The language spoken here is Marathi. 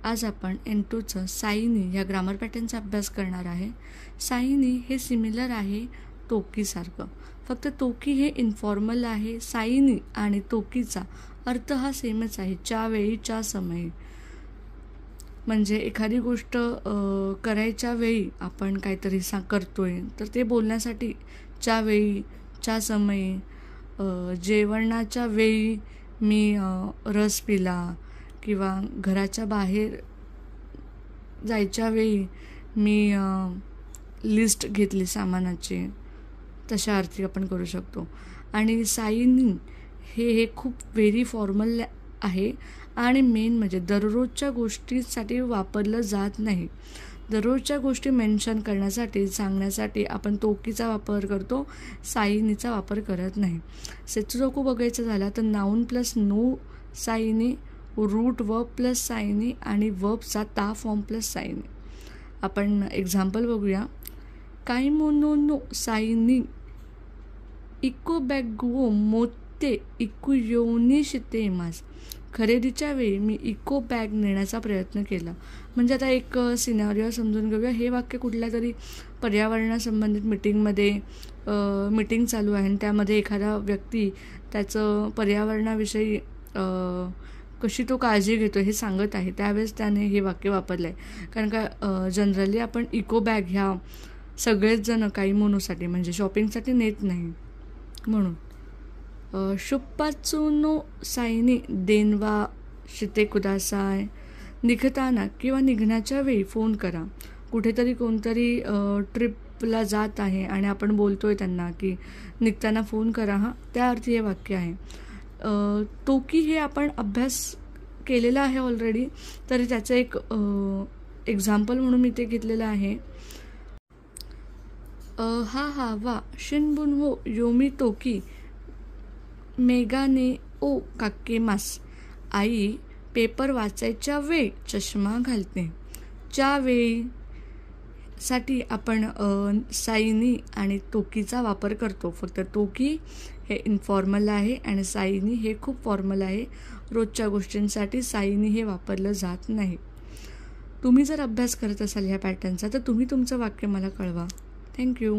आज आपण N2चं साईनी या ग्रामर पॅटर्नचा अभ्यास करणार आहे। साईनी हे सिमिलर आहे तोकीसारखं, फक्त तोकी हे इन्फॉर्मल आहे। साईनी आणि तोकीचा अर्थ हा सेमच आहे, च्या वेळी च्या समयी। म्हणजे एखादी गोष्ट करायच्या वेळी आपण काहीतरी करतोय तर ते बोलण्यासाठी च्या वेळी च्या समयी, जेवणाच्या वेळी मी रस पिला किंवा घराच्या बाहेर जायच्या वेळी मी लिस्ट घेतली सामानाची, तशा अर्थी आपण करू शकतो। आणि साईनी हे खूप व्हेरी फॉर्मल आहे आणि मेन म्हणजे दररोजच्या गोष्टीसाठी वापरलं जात नाही। दररोजच्या गोष्टी मेन्शन करण्यासाठी सांगण्यासाठी आपण तोकीचा वापर करतो, साईनीचा वापर करत नाही। सेचुरोकू बघायचं झाला तर नाउन प्लस नो साईनी, रूट वर्ब प्लस साईनी आणि वर्बचा ता फॉर्म प्लस साईनी। आपण एक्झाम्पल बघूया। काईमोनो नो साईनी इकोबॅगुओ मोते इकुयोनी शितेमास। खरेदीच्या वेळी मी इको बॅग नेण्याचा प्रयत्न केला। म्हणजे आता एक सिनारिओ समजून घेऊया। हे वाक्य कुठल्या तरी पर्यावरणासंबंधित मीटिंग चालू आहे आणि त्यामध्ये एखादा व्यक्ती त्याचं पर्यावरणाविषयी कशी तो काळजी घेतो हे सांगत आहे, त्यावेळेस त्याने हे वाक्य वापरलं आहे। कारण का जनरली आपण इको बॅग ह्या सगळेच जण काही मोनोसाठी म्हणजे शॉपिंगसाठी नेत नाही म्हणून। शुप्पाचू नो साईनी देनवा शिते कुदासाय। निघताना किंवा निघण्याच्या वेळी फोन करा। कुठेतरी कोणतरी ट्रिपला जात आहे आणि आपण बोलतोय त्यांना की निघताना फोन करा, हां त्या अर्थी हे वाक्य आहे। तोकी हे आपण अभ्यास केलेला आहे ऑलरेडी, तरी त्याचं एक एक्झाम्पल म्हणून मी ते घेतलेलं आहे। हा हा वा शिनबुन हो योमी तोकी मेगाने ओ काकेमास। आई पेपर वाचायच्या वेळी चष्मा घालते। च्या वेळी साठी आपण साईनी आणि तोकीचा वापर करतो, फक्त तोकी हे इन्फॉर्मल आहे आणि साईनी हे खूप फॉर्मल आहे। रोजच्या गोष्टींसाठी साईनी हे वापरलं जात नाही। तुम्ही जर अभ्यास करत असाल ह्या पॅटर्नचा तर तुम्ही तुमचं वाक्य मला कळवा। थँक्यू।